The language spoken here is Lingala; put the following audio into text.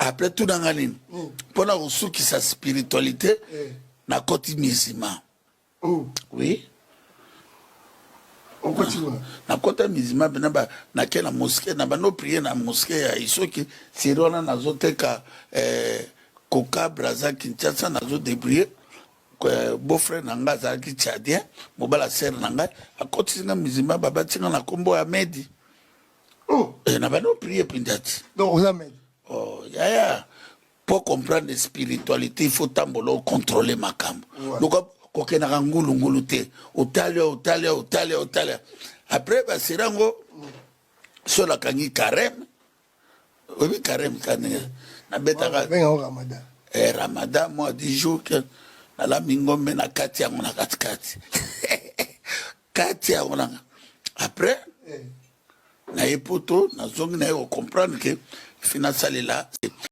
après tout dans nini pona usuki sa spiritualité na koti musulman oui na kota musulman bena na kena mosquée na bano prier na mosquée ya isoki sirona nazoteka Koka Braza Kinshasa nazo débrier beau-frère nanga azalaki tchadien mobala sœur nanga akotisinga musulman babatinga na kombo ya Medi na bano prier pindati donc on a Medi yaya pour comprendre la spiritualité il faut tambolo contrôler makambo donc kokenaka ngulungulu te otalia après basirango sola kangi carême oui carême kanenge na betaka Ramadan Ramadan moi 10 jours que la mingombe na kati yango na kati kati yango na après na epoto na zongi na comprendre que finalement là